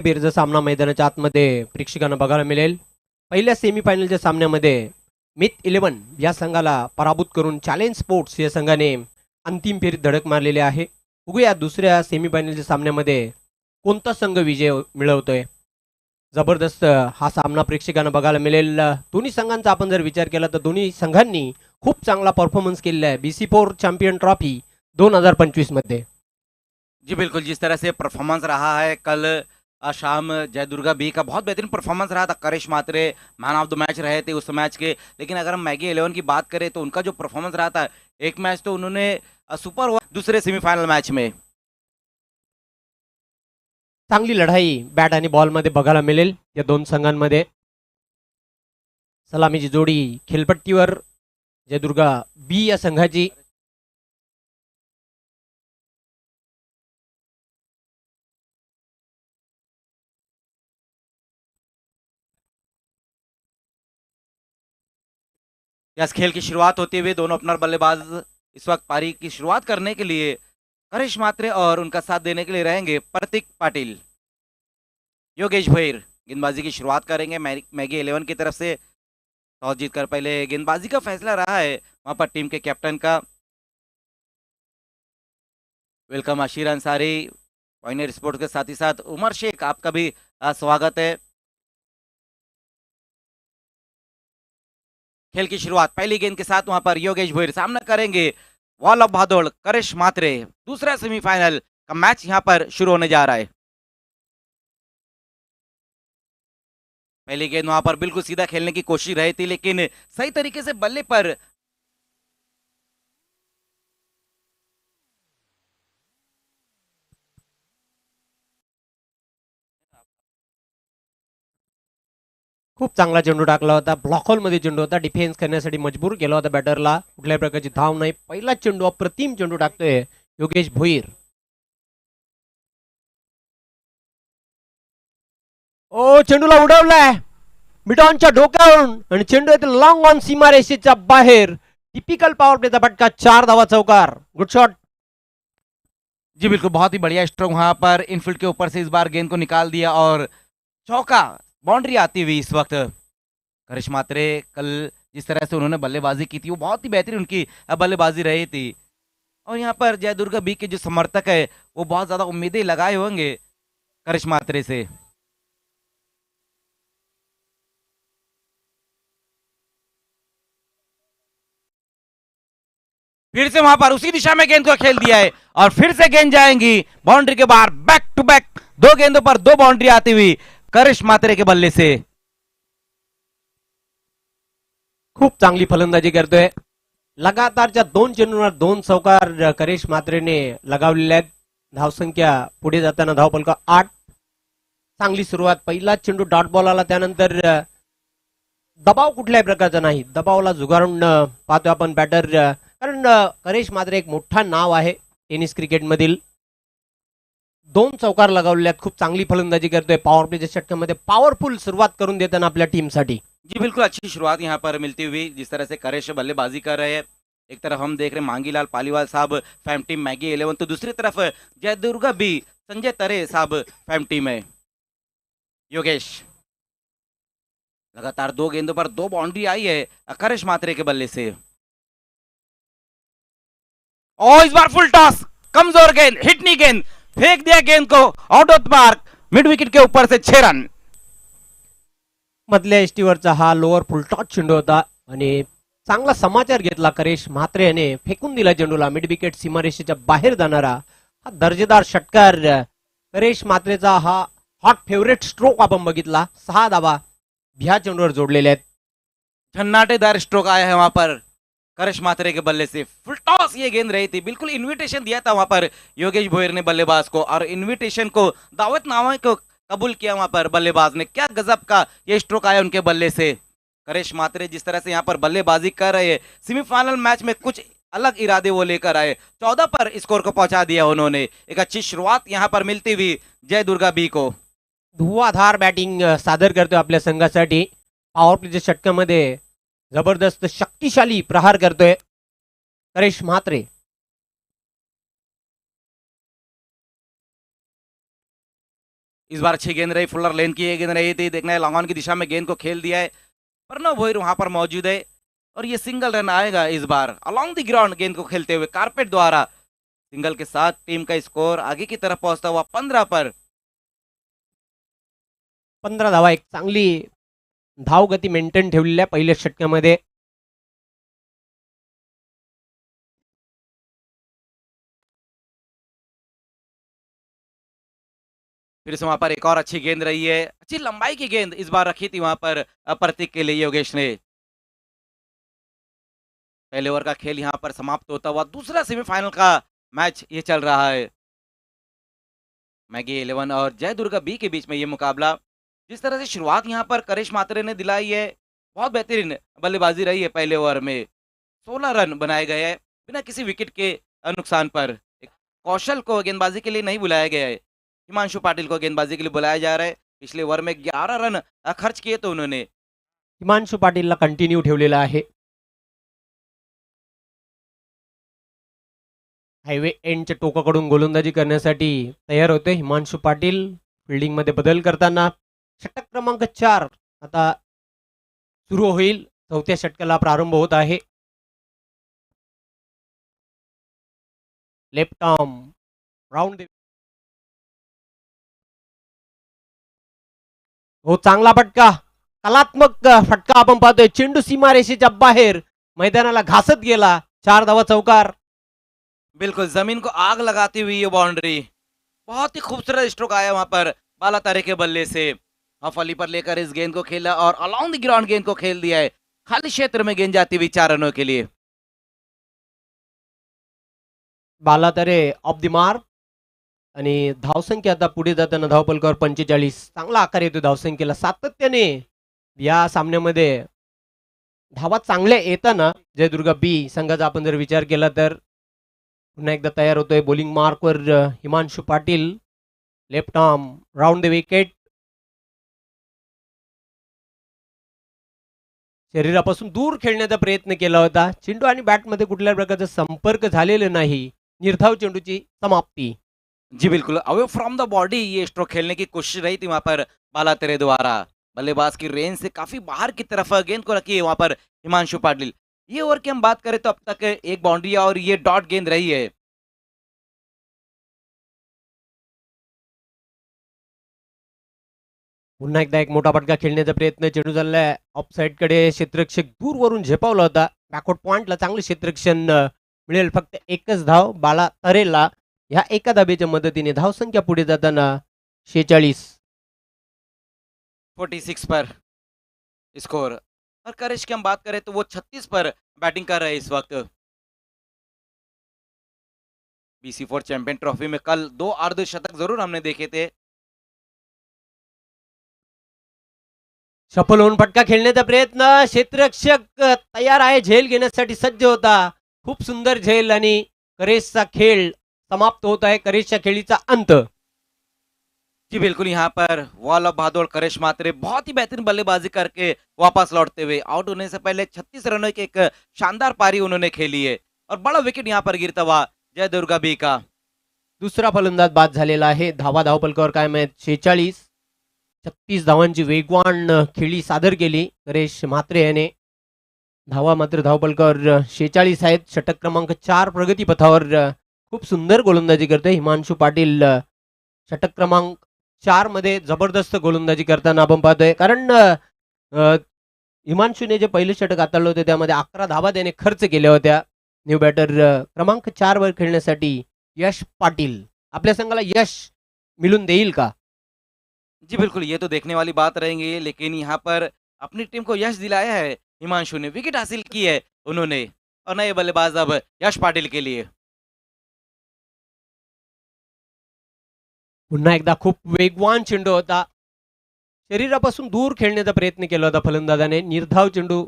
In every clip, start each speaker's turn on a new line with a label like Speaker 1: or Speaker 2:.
Speaker 1: बिरजा सामना मैदानाच्या आतमध्ये प्रेक्षकांना बघायला मिळेल. पहिल्या सेमीफायनलच्या सामन्यामध्ये मिथ 11 या संघाला पराभूत करून चॅलेंज स्पोर्ट्स या संघाने अंतिम फेरीत धडक मारलेली आहे. बघूया दुसऱ्या सेमीफायनलच्या सामन्यामध्ये कोणता संघ विजय मिळवतोय. जबरदस्त हा सामना प्रेक्षकांना बघायला मिळेल. दोन्ही संघांचा आपण जर विचार केला तर दोन्ही संघांनी खूप चांगला परफॉर्मन्स केलेला आहे BC4 चॅम्पियन ट्रॉफी 2025 मध्ये.
Speaker 2: जी बिल्कुल, जिस तरह से परफॉर्मेंस रहा है कल शाम जय दुर्गा बी का बहुत बेहतरीन परफॉर्मेंस रहा था। करिश मात्रे मैन ऑफ द मैच रहे थे उस मैच के। लेकिन अगर हम मैगी 11 की बात करें तो उनका जो परफॉर्मेंस रहा था, एक मैच तो उन्होंने सुपर हुआ, दूसरे सेमीफाइनल मैच में
Speaker 1: चांगली लढाई बॅट आणि बॉल मध्ये बघायला मिळेल या दोन संघांमध्ये. सलामीची जोडी खेळपट्टीवर जयदुर्गा बी या संघाची.
Speaker 2: इस खेल की शुरुआत होते हुए दोनों ओपनर बल्लेबाज इस वक्त पारी की शुरुआत करने के लिए करिश मात्रे और उनका साथ देने के लिए रहेंगे प्रतीक पाटिल। योगेश भैर गेंदबाजी की शुरुआत करेंगे मैगी 11 की तरफ से। टॉस जीतकर पहले गेंदबाजी का फैसला रहा है वहां पर टीम के कैप्टन का। वेलकम आशीर अंसारी, पॉइनर स्पोर्ट्स के साथ ही साथ उमर शेख, आपका भी स्वागत है। खेल की शुरुआत पहली गेंद के साथ वहां पर योगेश भोईर सामना करेंगे वॉल ऑफ भादोड़ करिश मात्रे। दूसरा सेमीफाइनल का मैच यहां पर शुरू होने जा रहा है। पहली गेंद वहां पर बिल्कुल सीधा खेलने की कोशिश रही थी, लेकिन सही तरीके से बल्ले पर
Speaker 1: खूप चांगला चेंडू टाकला होता. ब्लॉक होल मध्ये चेंडू होता. डिफेन्स करण्यासाठी मजबूर केला होता बॅटरला. कुठल्याही प्रकारची धाव नाही. पहिला चेंडू अप्रतिम चेंडू टाकतोय योगेश भोईर. ओ चेंडूला उडवलाय मिडॉनच्या डोक्यावरून आणि चेंडू येथे लॉंग ऑन सीमारेषेच्या बाहेर. टिपिकल पॉवर प्लेचा फटका, 4 धावा चौकार. Good shot.
Speaker 2: जी बिल्कुल, बहुत ही बढ़िया स्ट्रोक वहां पर इनफील्ड के ऊपर से इस बार गेंद को निकाल दिया और चौका, बाउंड्री आती हुई इस वक्त। करिश मात्रे कल जिस तरह से उन्होंने बल्लेबाजी की थी वो बहुत ही बेहतरीन उनकी बल्लेबाजी रही थी। और यहाँ पर जय दुर्गा बी के जो समर्थक है वो बहुत ज्यादा उम्मीदें लगाए होंगे करिश मात्रे से। फिर से वहां पर उसी दिशा में गेंद को खेल दिया है और फिर से गेंद जाएंगी बाउंड्री के बाहर। बैक टू बैक 2 गेंदों पर 2 बाउंड्री आती हुई करिश मात्रे के बल्ले से।
Speaker 1: खूप चांगली फलंदाजी करतोय. लगातारच्या 2 चेंडूंवर 2 चौकार करिश मात्रेने लगावलेले आहेत. धावसंख्या पुढे जाताना धावफलक 8. चांगली सुरुवात. पहिला चेंडू डॉट बॉल आला, त्यानंतर दबाव कुठल्याही प्रकारचा नाही. दबावला झुगारून पाहतोय आपण बॅटर, कारण करिश मात्रे एक मोठा नाव आहे टेनिस क्रिकेट मधील. 2 चौकार लगावलेले आहेत. खूप चांगली फलंदाजी करतोय. पॉवर प्लेच्या षटकामध्ये पॉवरफुल सुरुवात करून देताना आपल्या टीमसाठी.
Speaker 2: जी बिल्कुल, अच्छी शुरुआत यहाँ पर मिलती हुई जिस तरह से करिश बल्लेबाजी कर रहे हैं। एक तरफ हम देख रहे हैं मांगीलाल पालीवाल साहब फैम टीम मैगी 11, तो दूसरी तरफ जय दुर्गा बी संजय तरे साहब फैम टीम है। योगेश लगातार 2 गेंदों पर 2 बाउंड्री आई है करिश मात्रे के बल्ले से। और इस बार फुल टॉस, कमजोर गेंद, हिटनी गेंद, फेंक दिया गेंद को out of mark, mid wicket के ऊपर से 6 रन।
Speaker 1: मधल्या एसटीवरचा हा लोअर फुल टॉस चेंडू होता आणि चांगला समाचार घेतला करिश मात्रे याने. फेकून दिला चेंडूला. मिड विकेट सीमारेषेच्या बाहेर जाणारा हा दर्जेदार षटकार करिश मात्रेचा. हा हॉट फेवरेट स्ट्रोक आपण बघितला. 6 धावा ह्या चेंडूवर जोडलेले आहेत.
Speaker 2: झन्नाटेदार स्ट्रोक आया है वहां पर करिश मात्रे के बल्ले से। फुल टॉस ये गेंद रही थी, बिल्कुल इनविटेशन दिया था वहां पर योगेश भोईर ने बल्लेबाज को, और इनविटेशन को, दावतनामा को कबूल किया वहां पर बल्लेबाज ने। क्या गजब का ये स्ट्रोक आया उनके बल्ले से। करिश मात्रे जिस तरह से यहाँ पर बल्लेबाजी कर रहे हैं, सेमीफाइनल मैच में कुछ अलग इरादे वो लेकर आए। 14 पर स्कोर को पहुंचा दिया उन्होंने। एक अच्छी शुरुआत यहाँ पर मिलती हुई जय दुर्गा बी को.
Speaker 1: धुवाधार बॅटिंग सादर करतोय आपल्या संघासाठी. पॉवर प्लेच्या षटकामध्ये जबरदस्त शक्तिशाली प्रहार करतोय करिश म्हात्रे.
Speaker 2: इस बार अच्छी गेंद रही, फुलर लेन की ये गेंद रही थी, देखना है लॉन्ग ऑन की दिशा में गेंद को खेल दिया है, प्रणव भोईर वहां पर मौजूद है और ये सिंगल रन आएगा इस बार अलोंग द ग्राउंड गेंद को खेलते हुए कारपेट द्वारा। सिंगल के साथ टीम का स्कोर आगे की तरफ पहुंचता हुआ 15 पर।
Speaker 1: 15 धावा, एक चांगली धावगती मेंटेन ठेवलेल्या पहिल्या षटकामध्ये.
Speaker 2: फिर से वहां पर एक और अच्छी गेंद रही है, अच्छी लंबाई की गेंद इस बार रखी थी वहां पर प्रतीक के लिए योगेश ने। पहले ओवर का खेल यहां पर समाप्त होता हुआ दूसरा सेमीफाइनल का मैच ये चल रहा है। मैगी 11 और जय दुर्गा बी के बीच में ये मुकाबला। जिस तरह से शुरुआत यहां पर करिश मात्रे ने दिलाई है, बहुत बेहतरीन बल्लेबाजी रही है। पहले ओवर में 16 रन बनाए गए हैं बिना किसी विकेट के नुकसान पर। एक कौशल को गेंदबाजी के लिए नहीं बुलाया गया है, हिमांशु पाटिल को गेंदबाजी के लिए बुलाया जा रहा है। पिछले ओवर में 11 रन खर्च किए तो उन्होंने।
Speaker 1: हिमांशु पाटीलला कंटिन्यू ठेवलेला आहे. हायवे एंडच्या टोकाकडून गोलंदाजी करण्यासाठी तयार होते हिमांशु पाटील. फिल्डिंग मध्ये बदल करताना षटक क्रमांक 4 आता सुरू होईल. चौथ्या षटकाला प्रारंभ होत आहे. Left arm round. हो, चांगला फटका, कलात्मक फटका आपण पाहतोय. चेंडू सीमारेषेच्या बाहेर मैदानाला घासत गेला. 4 धावा चौकार.
Speaker 2: बिल्कुल जमीन को आग लगाती हुई ये बाउंड्री, बहुत ही खूबसूरत स्ट्रोक आया वहां पर बाला तारे के बल्ले से। हफ अली पर लेकर इस गेंद को खेला और अलोंग द ग्राउंड गेंद को खेल दिया है। खाली क्षेत्र में गेंद जाती हुई 4 रनों के लिए।
Speaker 1: बालातरे ऑफ द मार्क आणि धावसंख्या आता पुढे जाताना धावपलकावर 45. चांगला आकार येतो धावसंख्येला. सातत्याने या सामन्यामध्ये धावा चांगल्या येताना जयदुर्गा बी संघाचा आपण जर विचार केला तर पुन्हा एकदा तयार होतोय. बॉलिंग मार्कवर Himanshu Patil. Left arm round the wicket. शरीरापासून दूर खेळण्याचा प्रयत्न केला होता. चेंडू आणि बॅटमध्ये कुठल्याही प्रकारचा संपर्क झालेला नाही. निर्धाव चेंडूची समाप्ती.
Speaker 2: जी बिल्कुल, अवे फ्रॉम द बॉडी ये स्ट्रोक खेलने की कोशिश रही थी वहां पर बाला तेरे द्वारा। बल्लेबाज की रेंज से काफी बाहर की तरफ गेंद को रखी है वहां पर हिमांशु पाटिल। ये ओवर की हम बात करें तो अब तक एक बाउंड्री और ये डॉट गेंद रही है।
Speaker 1: पुन्हा एकदा एक मोठा फटका खेळण्याचा प्रयत्न. चेंडू चाललाय ऑफ साइड कडे. क्षेत्ररक्षक दूरवरून झेपावला होता. बॅकवर्ड पॉइंटला चांगले क्षेत्ररक्षण मिळेल. फक्त एकच धाव बाला तरेला. ह्या एका धाबेच्या मदतीने धावसंख्या पुढे जाताना 46.
Speaker 2: 46 पर स्कोर। और करिश की हम बात करें तो वो 36 पर बैटिंग कर रहे हैं इस वक्त। BC4 चैंपियन ट्रॉफी में कल 2 अर्धशतक जरूर हमने देखे थे।
Speaker 1: सफल होऊन फटका खेळण्याचा प्रयत्न. क्षेत्ररक्षक तयार आहे, झेल घेण्यासाठी सज्ज होता. खूप सुंदर झेल आणि करेशचा खेळ समाप्त होत आहे. करेशच्या खेळीचा अंत.
Speaker 2: जी बिल्कुल, यहाँ पर वॉल ऑफ बहादुर करिश मात्रे बहुत ही बेहतरीन बल्लेबाजी करके वापस लौटते हुए आउट होने से पहले 36 रनों की एक शानदार पारी उन्होंने खेली है और बड़ा विकेट यहाँ पर गिरता हुआ जय दुर्गा बी का।
Speaker 1: दुसरा फलंदाज बाद झालेला आहे. धावा धावपलकावर कायम आहेत 46. 36 धावांची वेगवान खेळी सादर केली करेश म्हात्रे याने. धावा मात्र धावपलकावर 46 आहेत. षटक क्रमांक 4 प्रगतीपथावर खूप सुंदर गोलंदाजी करते हिमांशु पाटील. षटक क्रमांक 4 मध्ये जबरदस्त गोलंदाजी करताना आपण पाहतोय. कारण हिमांशूने जे पहिले षटक हाताळलं होते त्यामध्ये 11 धावा त्याने खर्च केल्या होत्या. न्यू बॅटर क्रमांक 4 वर खेळण्यासाठी यश पाटील आपल्या संघाला यश मिळून देईल का?
Speaker 2: जी बिल्कुल, ये तो देखने वाली बात रहेंगी, लेकिन यहाँ पर अपनी टीम को यश दिलाया है हिमांशु ने, विकेट हासिल की है उन्होंने और नए बल्लेबाज अब यश पाटिल के लिए।
Speaker 1: पुन्हा एकदा खूप वेगवान चेंडू होता. शरीरापासून दूर खेळण्याचा प्रयत्न केला होता फलंदाजाने. निर्धाव चेंडू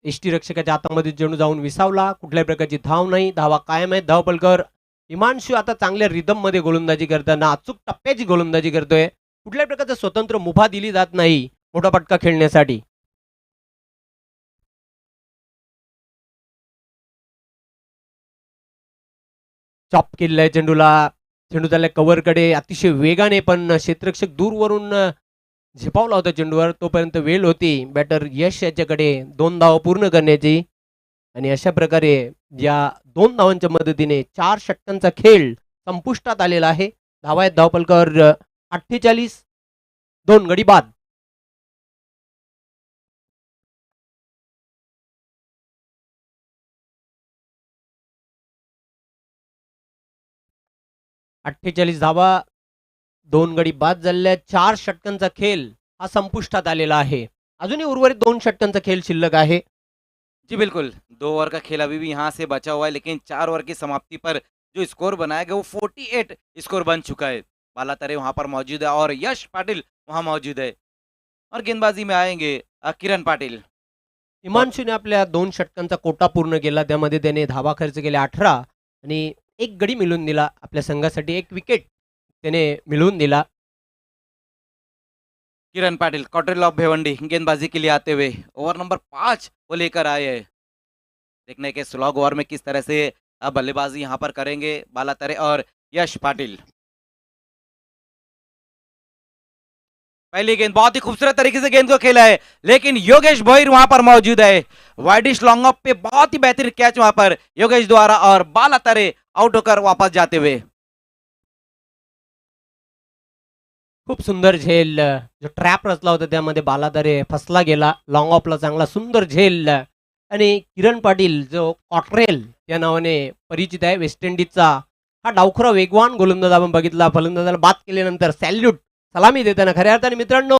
Speaker 1: यष्टीरक्षकाच्या हातामध्ये चेंडू जाऊन विसावला. कुठल्याही प्रकारची धाव नाही. धावा कायम आहेत धावपलकावर. हिमांशू आता चांगल्या रिदम मध्ये गोलंदाजी करताना अचूक टप्प्याची गोलंदाजी करतोय. कुठल्याही प्रकारचा स्वतंत्र मुभा दिली जात नाही मोठा फटका खेळण्यासाठी. चॉप केलेल्या चेंडूला चेंडू झाला कव्हरकडे अतिशय वेगाने, पण क्षेत्ररक्षक दूरवरून झेपावला होता चेंडूवर. तोपर्यंत वेळ होती बॅटर यश याच्याकडे 2 धावा पूर्ण करण्याची. आणि अशा प्रकारे या 2 धावांच्या मदतीने 4 षटकांचा खेळ संपुष्टात आलेला आहे. धावा आहेत धावफलकावर 48, 2 गडी बाद. अठ्ठेचाळीस धावा, 2 गडी बाद झालेल्या 4 षटकांचा खेळ हा संपुष्टात आलेला आहे. अजूनही उर्वरित 2 षटकांचा खेळ शिल्लक आहे.
Speaker 2: जी बिल्कुल, 2 ओवर का खेल अभी भी यहाँ से बचा हुआ है, लेकिन 4 ओवर की समाप्ति पर जो स्कोर बनाया गया वो 48 स्कोर बन चुका है। बालातरे वहां पर मौजूद है और यश पाटिल वहां मौजूद है। और गेंदबाजी में आएंगे किरण पाटिल।
Speaker 1: हिमांशूने आपल्या 2 षटकांचा कोटा पूर्ण केला. त्यामध्ये त्याने धावा खर्च केले 18 आणि 1 गडी मिळवून दिला. आपल्या संघासाठी 1 विकेट त्याने मिळवून दिला.
Speaker 2: किरण पाटिल कॉटरेल ऑफ भिवंडी गेंदबाजी के लिए आते हुए ओवर नंबर 5 वो लेकर आए हैं। देखने के स्लॉग ओवर में किस तरह से बल्लेबाजी यहाँ पर करेंगे बालातरे और यश पाटिल। पहली गेंद बहुत ही खूबसूरत तरीके से गेंद को खेला है, लेकिन योगेश भोईर वहां पर मौजूद है। वाइडिश लॉन्ग ऑफ पे बहुत ही बेहतरीन कैच वहां पर योगेश द्वारा और बालातरे आउट होकर वापस जाते हुए।
Speaker 1: खूप सुंदर झेल, जो ट्रॅप रचला होता त्यामध्ये बालादारे फसला गेला. लॉंग ऑफला चांगला सुंदर झेल. आणि किरण पाटील जो कॉट्रेल या नावाने परिचित आहे, वेस्ट इंडिजचा हा डावखुरा वेगवान गोलंदाज आपण बघितला. फलंदाजाला बाद केल्यानंतर सॅल्यूट सलामी देताना खऱ्या अर्थाने मित्रांनो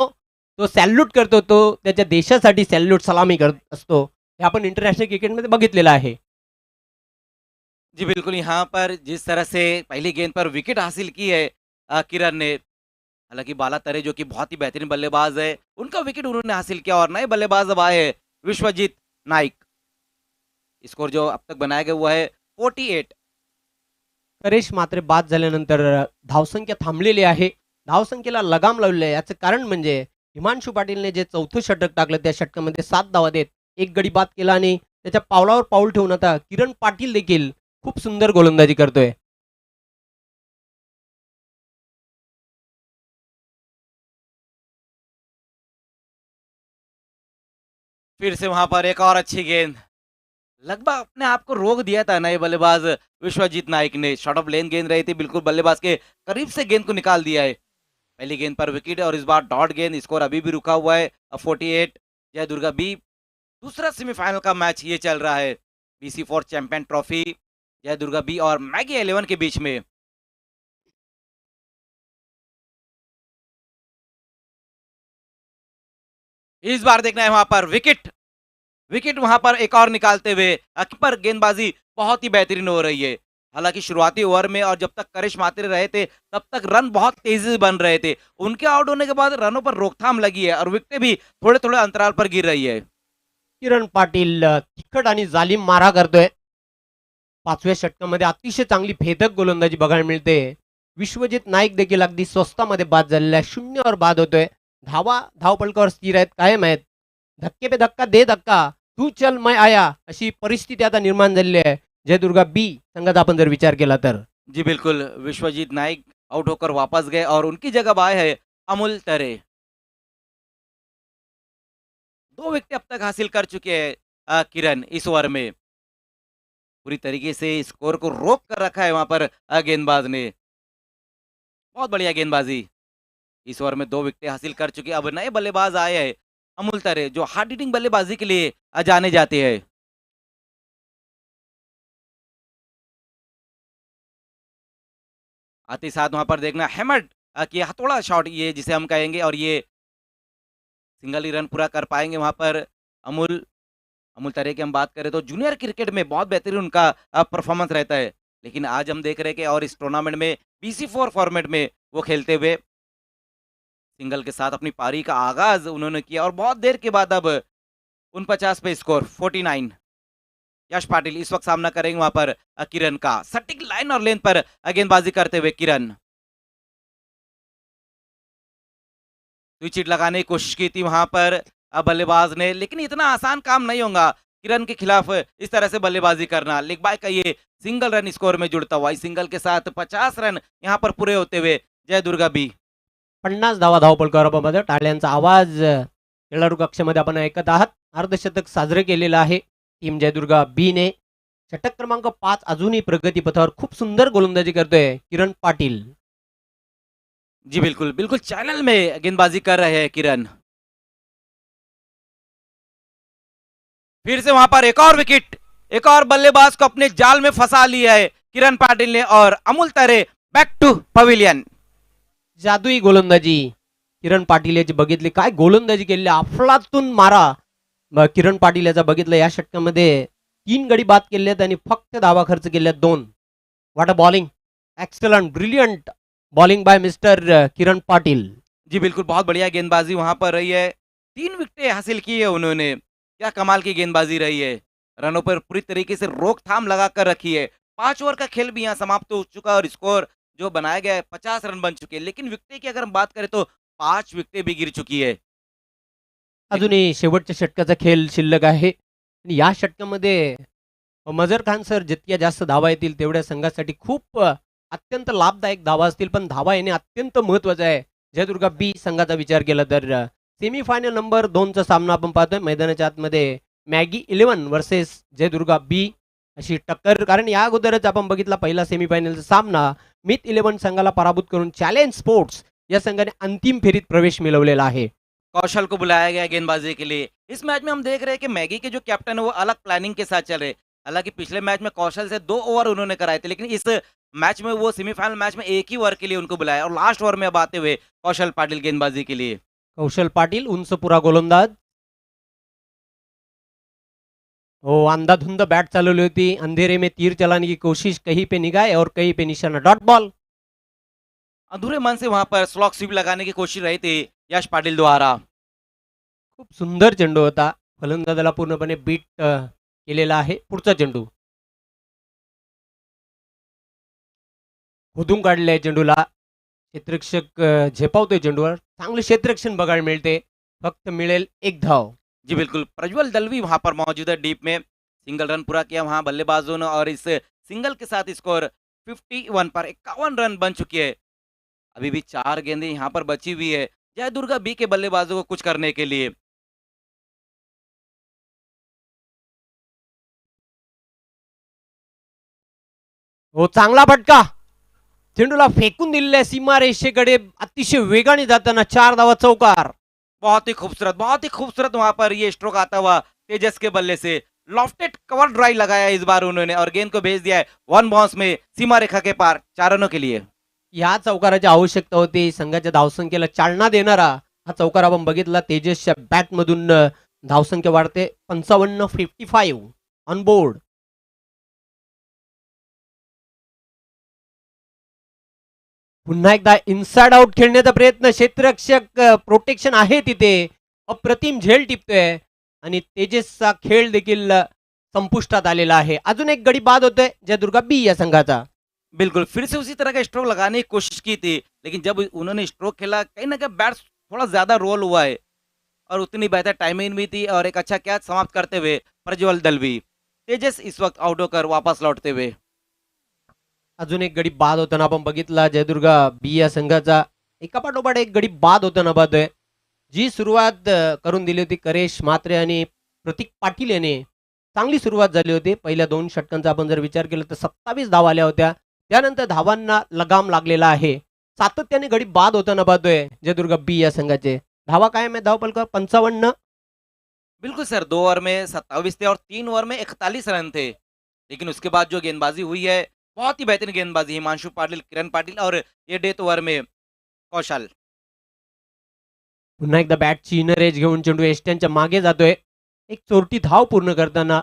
Speaker 1: तो सॅल्यूट करतो, तो त्याच्या देशासाठी सॅल्यूट सलामी करत असतो. हे आपण इंटरनॅशनल क्रिकेटमध्ये बघितलेलं आहे.
Speaker 2: जी बिल्कुल, यहाँ पर जिस तरह से पहली गेंद पर विकेट हासिल की है किरण ने, हालांकि बालातरे जो कि बहुत ही बेहतरीन बल्लेबाज है उनका विकेट उन्होंने हासिल किया और नए बल्लेबाज अब आए हैं विश्वजीत नाइक। स्कोर जो अब तक बनाया गया हुआ है 48।
Speaker 1: परेश मात्र बाद झाल्यानंतर धावसंख्या थांबलेली आहे. धावसंख्येला लगाम लावलेली आहे. याचं कारण म्हणजे हिमांशू पाटीलने जे चौथं षटक टाकलं त्या षटकामध्ये 7 धावा देत 1 गडी बाद केला आणि त्याच्या पावलावर पाऊल ठेवून आता किरण पाटील देखील खूप सुंदर गोलंदाजी करतोय.
Speaker 2: फिर से वहां पर एक और अच्छी गेंद, लगभग अपने आप को रोक दिया था नए बल्लेबाज विश्वजीत नाइक ने। शॉर्ट ऑफ लेन गेंद रही थी, बिल्कुल बल्लेबाज के करीब से गेंद को निकाल दिया है। पहली गेंद पर विकेट और इस बार डॉट गेंद। स्कोर अभी भी रुका हुआ है 48। जय दुर्गा बी दूसरा सेमीफाइनल का मैच ये चल रहा है BC4 चैंपियन ट्रॉफी जय दुर्गा बी और मैगी 11 के बीच में। इस बार देखना है वहां पर विकेट, विकेट वहां पर एक और निकालते हुए पर गेंदबाजी बहुत ही बेहतरीन हो रही है। हालांकि शुरुआती ओवर में और जब तक करिश मात्रे रहे थे तब तक रन बहुत तेजी से बन रहे थे। उनके आउट होने के बाद रनों पर रोकथाम लगी है और विकेटें भी थोड़े थोड़े अंतराल पर गिर रही है।
Speaker 1: किरण पाटील तिखट आणि जालीम मारा करतोय. 5व्या षटकामध्ये अतिशय चांगली भेदक गोलंदाजी बघायला मिळते. विश्वजित नाईक देखील अगदी स्वस्तामध्ये बाद झालेला आहे. 0वर बाद होतोय. धावा धावपलकावर स्थिर आहेत, कायम आहेत. धक्के पे धक्का दे धक्का, तू चल मैं आया, अशी परिस्थिती आता निर्माण झालेली आहे जयदुर्गा बी संघात आपण जर विचार केला तर.
Speaker 2: जी बिल्कुल, विश्वजीत नाइक आउट होकर वापस गए और उनकी जगह आए हैं अमूल तरे। 2 विकेट अब तक हासिल कर चुके हैं किरण इस ओवर में। पूरी तरीके से स्कोर को रोक कर रखा है वहां पर गेंदबाज ने। बहुत बढ़िया गेंदबाजी। इस ओवर में 2 विकेट हासिल कर चुके। अब नए बल्लेबाज आए हैं अमूल तरे जो हार्ड हिटिंग बल्लेबाजी के लिए जाने जाते हैं। आते ही साथ वहां पर देखना हैमर्ड कि हथौड़ा शॉट ये जिसे हम कहेंगे और ये सिंगल ही रन पूरा कर पाएंगे वहां पर अमूल। अमूल तरे की हम बात करें तो जूनियर क्रिकेट में बहुत बेहतरीन उनका परफॉर्मेंस रहता है, लेकिन आज हम देख रहे हैं कि और इस टूर्नामेंट में BC4 फॉर्मेट में वो खेलते हुए सिंगल के साथ अपनी पारी का आगाज उन्होंने किया और बहुत देर के बाद अब 49 पे स्कोर 49। यश पाटिल इस वक्त सामना करेंगे वहां पर किरण का। सटीक लाइन और लेन पर गेंदबाजी करते हुए किरण स्विच हिट लगाने की कोशिश की थी वहां पर बल्लेबाज ने, लेकिन इतना आसान काम नहीं होगा किरण के खिलाफ इस तरह से बल्लेबाजी करना, लेग बाय का ये सिंगल रन स्कोर में जुड़ता हुआ, इस सिंगल के साथ 50 रन यहाँ पर पूरे होते हुए जय दुर्गा बी।
Speaker 1: 50 धावा धावपलकारोबाबत टाळ्यांचा आवाज खेळाडू कक्षामध्ये आपण ऐकत आहात. अर्धशतक साजरे केलेलं आहे टीम जयदुर्गा बी ने. षटक क्रमांक 5 अजूनही प्रगतीपथावर खूप सुंदर गोलंदाजी करतोय किरण पाटील.
Speaker 2: जी बिल्कुल बिल्कुल, चैनल में गेंदबाजी कर रहे हैं किरण। फिर से वहां पर एक और विकेट, एक और बल्लेबाज को अपने जाल में फंसा लिया है किरण पाटिल ने, और अमूल तरे बैक टू पवेलियन।
Speaker 1: जादुई गोलंदाजी किरण पाटील याची बघितली, काय गोलंदाजी केली, अफलातून मारा किरण पाटील याचा बघितलं. या षटकामध्ये 3 गडी बाद केले आहेत आणि फक्त धावा खर्च केले आहेत 2. What a bowling, excellent brilliant bowling by mister Kiran Patil.
Speaker 2: जी बिल्कुल, बहुत बढ़िया गेंदबाजी वहां पर रही है, 3 विकेटें हासिल की है उन्होंने, क्या कमाल की गेंदबाजी रही है, रनों पर पूरी तरीके से रोकथाम लगा कर रखी है। 5 ओवर का खेल भी यहाँ समाप्त हो चुका है और स्कोर जो बनाया गया है 50 रन बन चुके हैं, लेकिन विकेटें की अगर हम बात करें तो 5 विकेटें भी गिर चुकी है।
Speaker 1: अजूनही शेवटच्या षटकाचा खेळ शिल्लक आहे. आणि या षटकामध्ये मजर खान सर जितक्या जास्त धावा येतील तेवढ्या संघासाठी खूप अत्यंत लाभदायक धावा असतील, पण धावा येणे अत्यंत महत्वाचं आहे. जयदुर्गा बी संघाचा विचार केला तर सेमीफायनल नंबर 2चा सामना आपण पाहतोय. मैदानाच्या आतमध्ये मॅगी 11 वर्सेस जयदुर्गा बी अशी टक्कर, कारण या अगोदरच आपण बघितला पहिला सेमीफायनलचा सामना मिथ 11 संघाला पराभूत करून चॅलेंज स्पोर्ट्स या संघाने अंतिम फेरीत प्रवेश मिळवलेला आहे.
Speaker 2: कौशल को बुलाया गया है गेंदबाजी के लिए। इस मैच में हम देख रहे हैं कि मैगी के जो कैप्टन है वो अलग प्लानिंग के साथ चल रहे हैं। हालांकि पिछले मैच में कौशल से 2 ओवर उन्होंने कराए थे, लेकिन इस मैच में वो सेमीफाइनल मैच में एक ही ओवर के लिए उनको बुलाया और लास्ट ओवर में अब आते हुए कौशल पाटिल गेंदबाजी के लिए।
Speaker 1: कौशल पाटील उंच पुरा गोलंदाज. हो, अंधाधुंद बॅट चालवली होती. अंधेरे में तीर चलाने की कोशिश, कहीं पे निगाह और कहीं पे निशाना, डॉट बॉल.
Speaker 2: अधूरे मन से वहां पर स्लॉक स्वीप लगाने की कोशिश रही थी यश पाटिल द्वारा।
Speaker 1: खूप सुंदर चेंडू होता, फलंदाजाला पूर्णपणे बीट केलेला आहे. पुढचा चेंडू खोदून काढलाय चेंडूला. क्षेत्ररक्षक झेपावतोय चेंडूवर. चांगले क्षेत्ररक्षण बघायला मिळते. फक्त मिळेल 1 धाव.
Speaker 2: जी बिल्कुल, प्रज्वल दलवी वहां पर मौजूद है डीप में, सिंगल रन पूरा किया वहां बल्लेबाजों ने और इस सिंगल के साथ स्कोर 51 पर 51 रन बन चुकी है। अभी भी 4 गेंदें यहाँ पर बची हुई है जय दुर्गा बी के बल्लेबाजों को कुछ करने के लिए।
Speaker 1: हो, चांगला फटका. चेंडूला फेकून दिलेल्या सीमारेषेकडे अतिशय वेगाने जाताना 4 धावा चौकार.
Speaker 2: बहुत ही खूबसूरत वहां पर ये स्ट्रोक आता हुआ तेजस के बल्ले से। लॉफ्टेड कवर ड्राइव लगाया इस बार उन्होंने और गेंद को भेज दिया है 1 बाउंस में सीमा रेखा के पार 4 रनों के लिए।
Speaker 1: या चौकाराची आवश्यकता होती. संघाच्या धावसंख्येला चालना देणारा हा चौकार आपण बघितला. तेजसच्या बॅटमधून धावसंख्या वाढते 55 ऑन बोर्ड. पुन्हा एकदा इनसाइड आउट खेळण्याचा प्रयत्न. क्षेत्ररक्षक प्रोटेक्शन आहे तिथे. अप्रतिम झेल टिपतोय आणि तेजसचा खेळ देखील संपुष्टात आलेला आहे. अजून एक गडी बाद होतोय जयदुर्गा बी या संघाचा.
Speaker 2: बिल्कुल, फिर से उसी तरह का स्ट्रोक लगाने की कोशिश की थी, लेकिन जब उन्होंने स्ट्रोक खेला कहीं ना कहीं बैट थोड़ा ज्यादा रोल हुआ है और उतनी बेहतर टाइमिंग भी थी और एक अच्छा कैच समाप्त करते हुए प्रज्वल दलवी। तेजस इस वक्त आउट होकर वापस लौटते हुए।
Speaker 1: अजून एक गडी बाद होताना आपण बघितला जयदुर्गा बी या संघाचा. एकापाठोपाठ एक गडी बाद होताना पाहतोय. जी सुरुवात करून दिली होती करेश म्हात्रे आणि प्रतीक पाटील याने, चांगली सुरुवात झाली होती. पहिल्या 2 षटकांचा आपण जर विचार केला तर 27 धावा आल्या होत्या. त्यानंतर धावांना लगाम लागलेला आहे. सातत्याने गडी बाद होताना पाहतोय जयदुर्गा बी या संघाचे. धावा कायम आहे धावपलकावर 55.
Speaker 2: बिल्कुल सर, 2 ओवर में 27 थे और 3 ओवर में 41 रन थे, लेकिन उसके बाद जो गेंदबाजी हुई है बहुत ही बेहतरीन गेंदबाजी हिमांशु पाटिल, किरण पाटिल और ये डेथ ओवर में कौशल।
Speaker 1: पुन्हा एकदा बॅटची इनर एज घेऊन चेंडू एष्ट्यांच्या मागे जातोय. एक चोरटी धाव पूर्ण करताना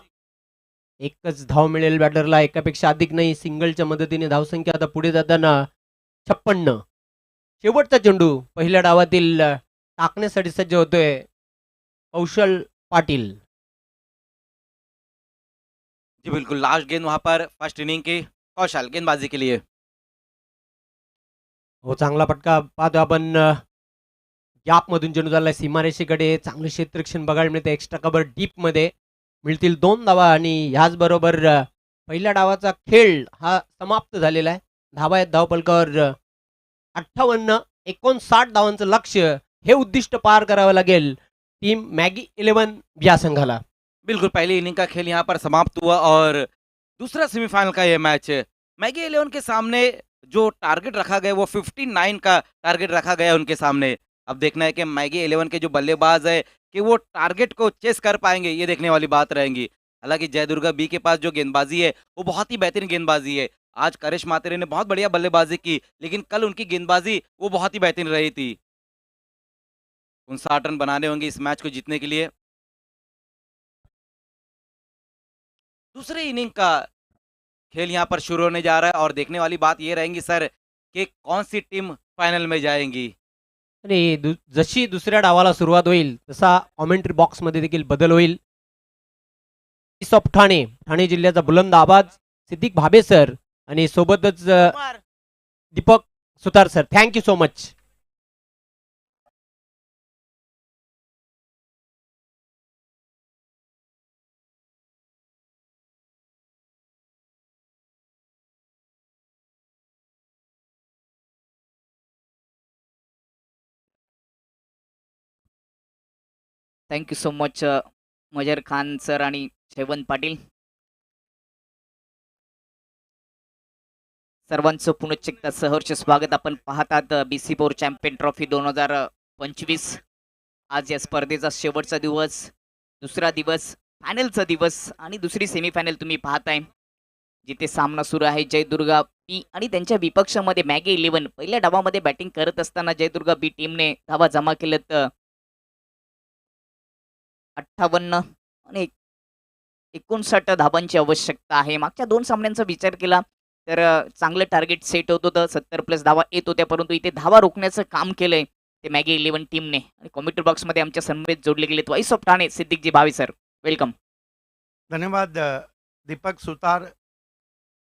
Speaker 1: एकच धाव मिळेल बॅटरला, एकापेक्षा अधिक नाही. सिंगलच्या मदतीने धावसंख्या आता पुढे जाताना 56. शेवटचा चेंडू पहिल्या डावातील टाकण्यासाठी सज्ज होतोय कौशल पाटील.
Speaker 2: जी बिल्कुल, लास्ट गेंद वहां पर फर्स्ट इनिंग की कौशल गेंदबाजी के लिए।
Speaker 1: हो, चांगला फटका पाहतो आपण. गॅप मधून चेंडू चाललाय सीमारेषेकडे. चांगलं क्षेत्ररक्षण बघायला मिळतं एक्स्ट्रा कव्हर डीप मध्ये. मिळतील 2 धावा आणि ह्याचबरोबर पहिल्या डावाचा खेळ हा समाप्त झालेला आहे. धावा आहेत धावफलकावर 58 59 धावांचं लक्ष्य हे उद्दिष्ट पार करावं लागेल टीम मॅगी 11 या संघाला.
Speaker 2: बिल्कुल पहली इनिंग का खेल यहाँ पर समाप्त हुआ और दूसरा सेमीफाइनल का ये मैच है। मैगी 11 के सामने जो टारगेट रखा गया वो 59 का टारगेट रखा गया उनके सामने। अब देखना है कि मैगी 11 के जो बल्लेबाज है कि वो टारगेट को चेस कर पाएंगे, ये देखने वाली बात रहेगी। हालांकि जय दुर्गा बी के पास जो गेंदबाजी है वो बहुत ही बेहतरीन गेंदबाजी है। आज करिश मात्रे ने बहुत बढ़िया बल्लेबाजी की, लेकिन कल उनकी गेंदबाजी वो बहुत ही बेहतरीन रही थी। 59 रन बनाने होंगे इस मैच को जीतने के लिए। दूसरे इनिंग का खेल यहाँ पर शुरू होने जा रहा है और देखने वाली बात ये रहेगी सर कि कौन सी टीम फाइनल में जाएंगी।
Speaker 1: आणि जशी दुसऱ्या डावाला सुरुवात होईल तसा कॉमेंट्री बॉक्समध्ये देखील बदल होईल. ऑफ ठाणे ठाणे जिल्ह्याचा बुलंद आवाज सिद्दीक भाबे सर आणि सोबतच Deepak Sutar sir. Thank you so much.
Speaker 3: Thank you so much Mazhar Khan sir आणि शेवंत पाटील. सर्वांचं पुनश्च एकदा सहर्ष स्वागत. आपण पाहतात BC पोर चॅम्पियन ट्रॉफी 2025. आज या स्पर्धेचा शेवटचा दिवस, दुसरा दिवस, फायनलचा दिवस आणि दुसरी सेमीफायनल तुम्ही पाहताय, जिथे सामना सुरू आहे जयदुर्गा बी आणि त्यांच्या विपक्षामध्ये मॅगी 11. पहिल्या डावामध्ये बॅटिंग करत असताना जयदुर्गा बी टीमने धावा जमा केलेत 58 आणि 59 धावांची आवश्यकता आहे. मागच्या 2 सामन्यांचा विचार केला तर चांगलं टार्गेट सेट होत होतं, 70+ धावा येत होत्या, परंतु इथे धावा रोखण्याचं काम केलंय ते मॅगी 11 टीमने. आणि कॉमेंट्री बॉक्समध्ये आमच्या समवेत जोडले गेले voice of Thane सिद्दीकजी Bhave sir. Welcome.
Speaker 4: धन्यवाद दीपक सुतार.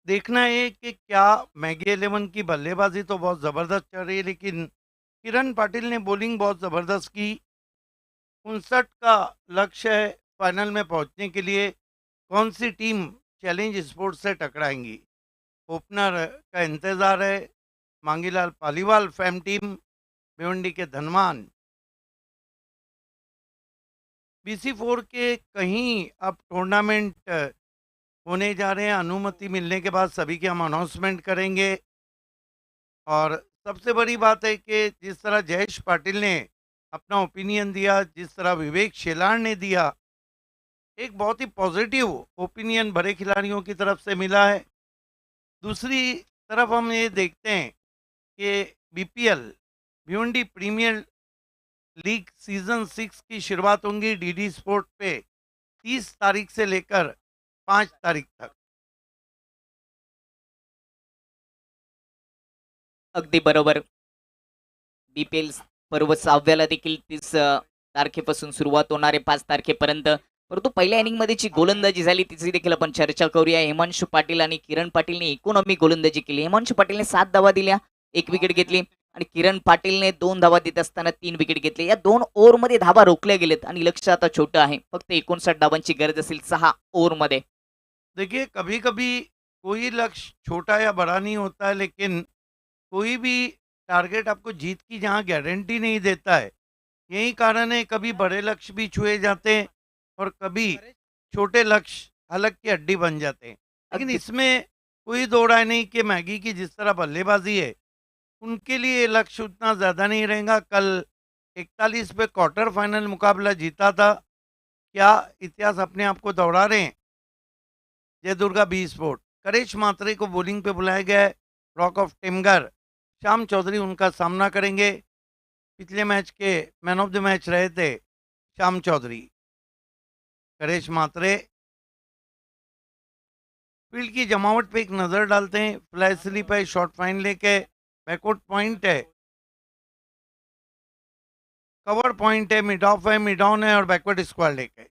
Speaker 4: देखना है कि क्या मैगी 11 की बल्लेबाजी तो बहुत ज़बरदस्त चल रही है, लेकिन किरण पाटिल ने बॉलिंग बहुत ज़बरदस्त की. 59 का लक्ष्य है फाइनल में पहुंचने के लिए. कौन सी टीम चैलेंज स्पोर्ट्स से टकराएंगी, ओपनर का इंतज़ार है. मांगीलाल पालीवाल फैम टीम भिवंडी के धनवान. BC4 के कहीं अब टूर्नामेंट होने जा रहे हैं. अनुमति मिलने के बाद सभी की हम अनाउंसमेंट करेंगे. और सबसे बड़ी बात है कि जिस तरह जयेश पाटिल ने अपना ओपिनियन दिया, जिस तरह विवेक शेलार ने दिया, एक बहुत ही पॉजिटिव ओपिनियन बड़े खिलाड़ियों की तरफ से मिला है. दूसरी तरफ हम ये देखते हैं कि BPL Bhiwandi premier league season 6 की शुरुआत होंगी DD स्पोर्ट पे 30 तारीख से लेकर 5 तारीख तक.
Speaker 3: अगदी बरोबर. BPL पर्व 6व्याला देखील 30 तारखेपासून सुरुवात होणार आहे 5 तारखेपर्यंत. परंतु पहिल्या इनिंगमध्ये जी गोलंदाजी झाली तिची देखील आपण चर्चा करूया. हिमांशु पाटील आणि किरण पाटीलने इकॉनॉमी गोलंदाजी केली. हिमांशु पाटीलने 7 धावा दिल्या, 1 विकेट घेतली आणि किरण पाटीलने 2 धावा देत असताना 3 विकेट घेतले. या 2 ओव्हरमध्ये धावा रोखल्या गेलेत आणि लक्ष्य आता छोटं आहे. फक्त 59 धावांची गरज असेल 6 ओव्हरमध्ये.
Speaker 4: देखिए, कभी कभी कोई लक्ष्य छोटा या बड़ा नहीं होता है, लेकिन कोई भी टारगेट आपको जीत की जहाँ गारंटी नहीं देता है. यही कारण है कभी बड़े लक्ष्य भी छुए जाते हैं और कभी छोटे लक्ष्य हलक की हड्डी बन जाते हैं. लेकिन इसमें कोई दो राय नहीं कि मैगी की जिस तरह बल्लेबाजी है उनके लिए ये लक्ष्य उतना ज़्यादा नहीं रहेगा. कल 41 पे क्वार्टर फाइनल मुकाबला जीता था. क्या इतिहास अपने आप को दोहरा रहे हैं जय दुर्गा बी स्पोर्ट. करेश मात्रे को बॉलिंग पे बुलाया गया है. रॉक ऑफ टिमगर श्याम चौधरी उनका सामना करेंगे. पिछले मैच के मैन ऑफ द मैच रहे थे श्याम चौधरी. करेश मात्रे फील्ड की जमावट पे एक नज़र डालते हैं. फ्लाई स्लिप है, शॉर्ट फाइन लेके, बैकवर्ड पॉइंट है, कवर पॉइंट है, मिड ऑफ है, मिड ऑन है और बैकवर्ड स्क्वायर लेग है.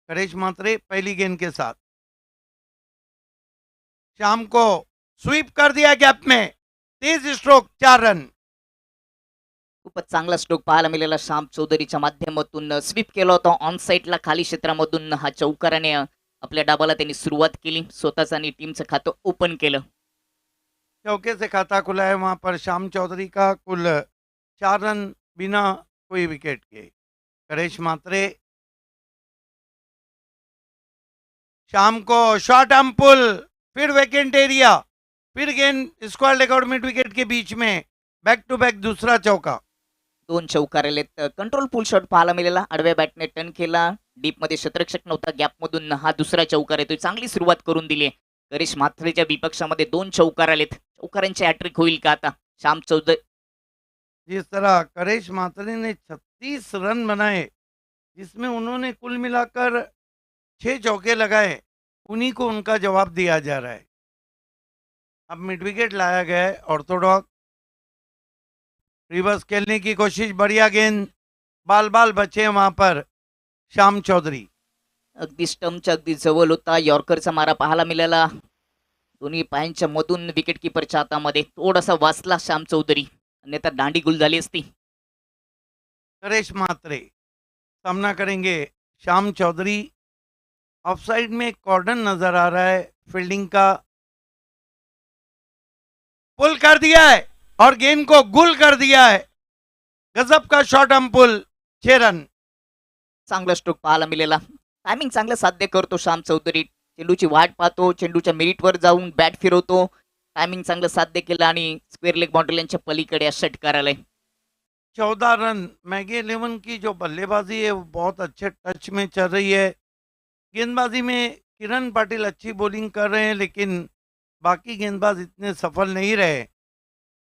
Speaker 4: करेश मात्रे पहली गेंद के साथ शाम को स्वीप कर दिया गैप में. 30 स्ट्रोक 4 रन.
Speaker 3: खूपच चांगला स्ट्रोक पाहायला मिळाला श्याम चौधरीच्या माध्यमातून स्वीप केला होता ऑन साईडला खाली क्षेत्रामधून हा चौकाराने आपल्या डाबाला त्यांनी सुरुवात केली स्वतःच आणि टीमचं खातं ओपन केलं.
Speaker 4: चौके से खाता खुला है वहां पर श्याम चौधरी का कुल 4 रन बिना कोई विकेट के। करेश मात्रे शाम को शॉर्ट आर्म पुल, फिर वेकेंट एरिया, फिर गेंद स्क्वायर लेग और मिड विकेट के बीच में बैक टू बैक दूसरा चौका।
Speaker 3: 2 चौकार आलेत. कंट्रोल पुल शॉट पाहायला मिळाला आडव्या बॅटने टर्न केला डीप मध्ये क्षेत्ररक्षक नव्हता गॅप मधून हा दुसरा चौकार येतोय चांगली सुरुवात करून दिली आहे. करिश म्हात्रेच्या विपक्षामध्ये 2 चौकार आलेत चौकारांची हॅट्रिक होईल का आता श्याम चौधरी.
Speaker 4: जिस तरह करेश मात्रे ने 36 रन बनाए, जिसमें उन्होंने कुल मिलाकर 6 चौके लगाए, उन्हीं को उनका जवाब दिया जा रहा है। अब मिड विकेट लाया गया है ऑर्थोडॉक्स, रिवर्स खेलने की कोशिश, बढ़िया गेंद, बाल बाल बचे वहां पर श्याम चौधरी।
Speaker 3: अगदी स्टंपच्या अगदी जवळ होता यॉर्करचा मारा पाहायला मिळाला दोन्ही पायांच्या मधून विकेट किपरच्या हातामध्ये थोडासा वाचला श्याम चौधरी अन्यथा दांडी गुल झाली असती.
Speaker 4: करेश मात्रे सामना करेंगे श्याम चौधरी। ऑफ साइड में एक कॉर्डन नजर आ रहा है, फील्डिंग का पुल कर दिया है और गेंद को गुल कर दिया है। गजब का शॉट हम पुल, 6 रन।
Speaker 3: चांगला स्ट्रोक पाहायला मिळाला टायमिंग चांगलं साध्य करतो श्याम चौधरी चेंडूची वाट पाहतो चेंडूच्या मिरिटवर जाऊन बॅट फिरवतो टायमिंग चांगलं साध्य केलं आणि स्क्वेअर लेग बाउंड्रीच्या पलीकडे षटकार आलाय.
Speaker 4: 14 रन। मैगी 11 की जो बल्लेबाजी है वो बहुत अच्छे टच में चल रही है। गेंदबाजी में किरण पाटिल अच्छी बॉलिंग कर रहे हैं, लेकिन बाकी गेंदबाज इतने सफल नहीं रहे।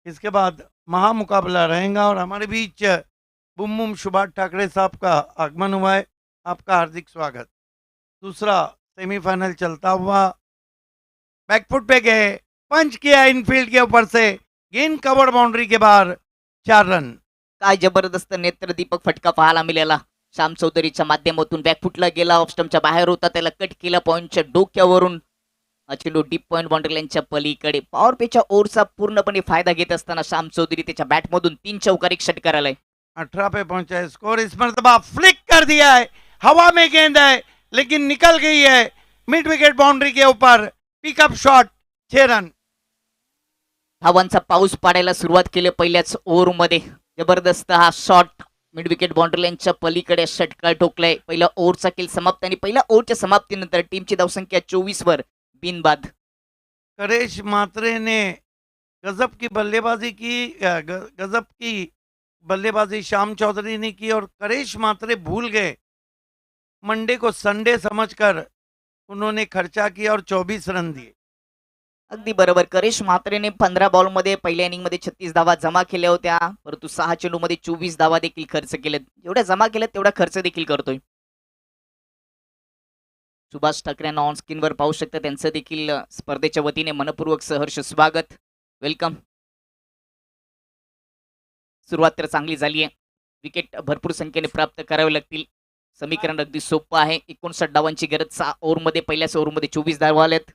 Speaker 4: इसके बाद महामुकाबला रहेगा और हमारे बीच बुम बुम सुभाष ठाकरे साहब का आगमन हुआ है। आपका हार्दिक स्वागत। दूसरा सेमीफाइनल चलता हुआ, बैकफुट पे गए, पंच किया इनफील्ड के ऊपर से, गेंद कवर बाउंड्री के बाहर, 4 रन।
Speaker 3: काय जबरदस्त नेत्र दीपक फटका पाहायला मिळाला श्याम चौधरीच्या माध्यमातून बॅकफुटला गेला ऑफ स्टंपच्या बाहेर होता त्याला कट केला पॉइंटच्या डोक्यावरून हा चेंडू डीप पॉइंट बाउंड्रीच्या पलीकडे पॉवर पेच्या ओव्हरचा पूर्णपणे फायदा घेत असताना श्याम चौधरी त्याच्या बॅटमधून 3 चौकार एक षटकार आलाय.
Speaker 4: 18 पे पहुंचा है स्कोर। इस मरतबा फ्लिक कर दिया है, हवा में गेंद है लेकिन निकल गई है मिड विकेट बाउंड्री के ऊपर, पिकअप शॉट, 6 रन।
Speaker 3: धावांचा पाऊस पाडायला सुरुवात केली पहिल्याच ओव्हरमध्ये जबरदस्त हा शॉट मिड विकेट बाउंड्री लाईनच्या पलीकडे षटकार ठोकलाय. पहिल्या ओव्हरचा खेळ समाप्त आणि पहिल्या ओव्हरच्या समाप्तीनंतर टीमची धावसंख्या 24 वर बिनबाद.
Speaker 4: करेश मात्रे ने गजब की बल्लेबाजी की, गजब की बल्लेबाजी श्याम चौधरी ने की और करेश मात्रे भूल गए। मंडे को संडे समझकर उन्होंने खर्चा किया और 24 रन दिए।
Speaker 3: अगदी बरोबर करिश म्हात्रेने 15 बॉलमध्ये पहिल्या इनिंगमध्ये 36 धावा जमा केल्या होत्या परंतु 6 चेंडूमध्ये 24 धावा देखील खर्च केलेत जेवढ्या जमा केल्यात तेवढा खर्च देखील करतोय. सुभाष ठाकरेंना ऑन स्क्रीनवर पाहू शकता त्यांचं देखील स्पर्धेच्या वतीने मनपूर्वक सहर्ष स्वागत वेलकम. सुरुवात तर चांगली झाली आहे विकेट भरपूर संख्येने प्राप्त करावे लागतील समीकरण अगदी सोपं आहे 59 धावांची गरज 6 ओव्हरमध्ये पहिल्याच ओव्हरमध्ये 24 धावा आल्यात.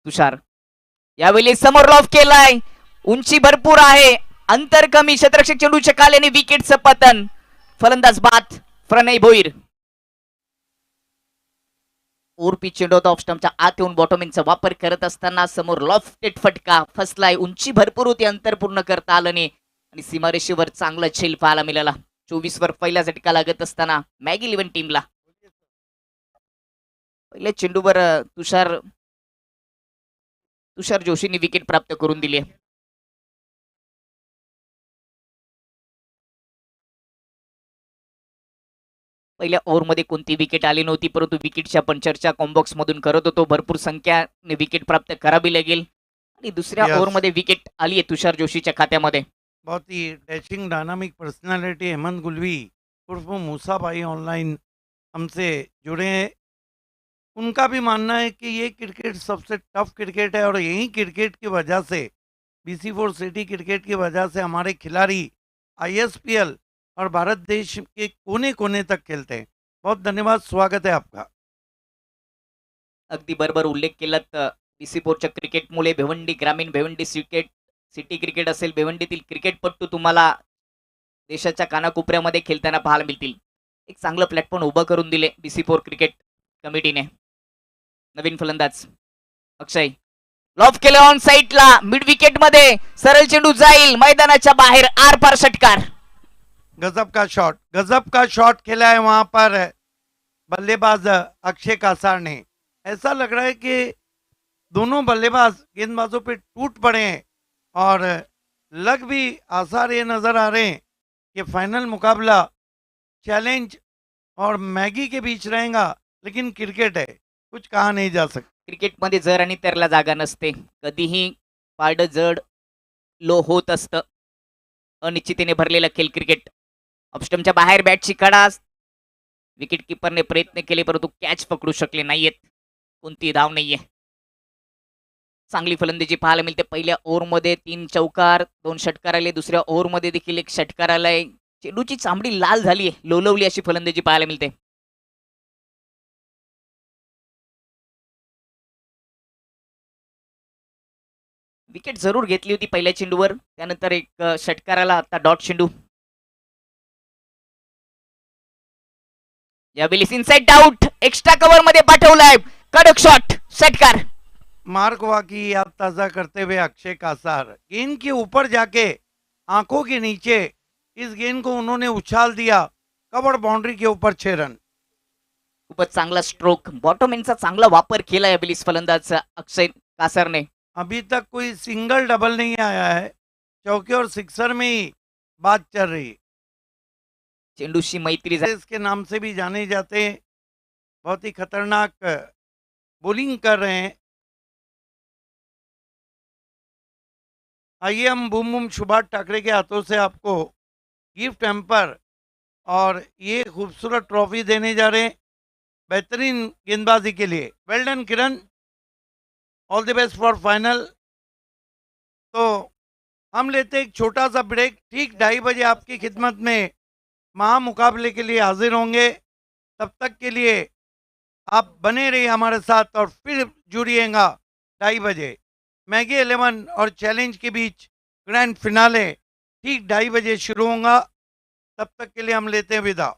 Speaker 3: तुषार यावेळी समोर लॉफ केलाय उंची भरपूर आहे अंतर कमी क्षेत्ररक्षक चेंडूच्या काल्याने विकेटचं पतन फलंदाज बाद प्रणय भोईर. ओरपी चेंडू ऑफ स्टंपच्या आत येऊन बॉटमिंगचा वापर करत असताना समोर लॉफ्टेड फटका फसलाय उंची भरपूर होती अंतर पूर्ण करता आलं नाही आणि सीमारेषेवर चांगला झेल पाहायला मिळाला. 24 वर पहिला झटका लागत असताना मॅगी 11 टीमला पहिल्या चेंडूवर तुषार जोशींनी विकेट प्राप्त करून दिली आहे. पहिल्या ओव्हरमध्ये कोणती विकेट आली नव्हती परंतु विकेटची आपण चर्चा कॉम्बॉक्स मधून करत होतो भरपूर संख्याने विकेट प्राप्त करावी लागेल आणि दुसऱ्या
Speaker 4: Yes.
Speaker 3: ओव्हरमध्ये विकेट आली आहे तुषार जोशीच्या खात्यामध्ये.
Speaker 4: बहुत ही dashing dynamic personality Hemant Gulvi उर्फ मूसा भाई ऑनलाइन हमसे जुड़े हैं। उनका भी मानना है कि ये क्रिकेट सबसे टफ क्रिकेट है और यही क्रिकेट की वजह से BC4 सिटी क्रिकेट की वजह से हमारे खिलाड़ी ISPL और भारत देश के कोने कोने तक खेलते हैं। बहुत धन्यवाद, स्वागत है आपका।
Speaker 3: अगदी बरोबर उल्लेख केलात BC4च्या क्रिकेटमुळे भिवंडी ग्रामीण भिवंडी सिटी क्रिकेट असेल भिवंडीतील क्रिकेटपट्टू तुम्हाला देशाच्या कानाकोपऱ्यामध्ये खेळताना पाहायला मिळतील. एक चांगलं प्लॅटफॉर्म उभं करून दिले BC4 क्रिकेट कमिटीने. नवीन फलंदाज अक्षय लॉफ केलं ऑन साईडला मिड विकेट मध्ये सरळ चेंडू जाईल मैदानाच्या बाहेर आर पार षटकार.
Speaker 4: गजब का शॉट खेला है वहां पर बल्लेबाज अक्षय कासार ने. ऐसा लग रहा है कि दोनों बल्लेबाज गेंदबाजों पे टूट पड़े हैं और लग भी आसार ये नजर आ रहे हैं कि फाइनल मुकाबला चैलेंज और मैगी के बीच रहेगा. लेकिन क्रिकेट है, कुछ कहा नहीं जा सकता.
Speaker 3: क्रिकेटमध्ये जर आणि त्याला जागा नसते. कधीही पारडं जड लो होत असतं. अनिश्चिततेने भरलेला खेळ क्रिकेट. ऑफस्टमच्या बाहेर बॅटची कडा. विकेट किपरने प्रयत्न केले परंतु कॅच पकडू शकले नाहीयेत. कोणती धाव नाहीये. चांगली फलंदाजी पाहायला मिळते. पहिल्या ओव्हरमध्ये 3 चौकार 2 षटकार आले. दुसऱ्या ओव्हरमध्ये देखील 1 षटकार आलाय. चेंडूची चामडी लाल झाली आहे. लोलवली अशी फलंदाजी पाहायला मिळते. विकेट जरूर घेतली होती पहिल्या चेंडूवर. त्यानंतर एक षटकार आला. आता डॉट चेंडू. यावेळी इनसाइड आउट एक्स्ट्रा कव्हर मध्ये पाठवलाय. कडक शॉट षटकार.
Speaker 4: मार्क हुआ की याद ताज़ा करते हुए अक्षय कासार गेंद के ऊपर जाके आंखों के नीचे इस गेंद को उन्होंने उछाल दिया. कवर बाउंड्री के ऊपर 6 रन.
Speaker 3: खूपच चांगला स्ट्रोक. बॉटम एंडचा चांगला वापर केला या बिलीस फलंदाज अक्षय कासारने.
Speaker 4: अभी तक कोई सिंगल डबल नहीं आया है. चौके और सिक्सर में ही बात चल रही है.
Speaker 3: चेंडूशी मैत्री
Speaker 4: इसके नाम से भी जाने जाते हैं. बहुत ही खतरनाक बॉलिंग कर रहे हैं. आइए हम बूम बूम सुभाष ठाकरे के हाथों से आपको गिफ्ट हैम्पर और ये खूबसूरत ट्रॉफी देने जा रहे हैं बेहतरीन गेंदबाजी के लिए. Well done Kiran, all the best for final. तो हम लेते एक छोटा सा ब्रेक. ठीक 2:30 बजे आपकी खिदमत में महामुकाबले के लिए हाजिर होंगे. तब तक के लिए आप बने रहिए हमारे साथ और फिर जुड़िएगा 2:30 बजे. मैगी 11 और चैलेंज के बीच ग्रैंड फिनाले ठीक 2:30 बजे शुरू होगा. तब तक के लिए हम लेते हैं विदा.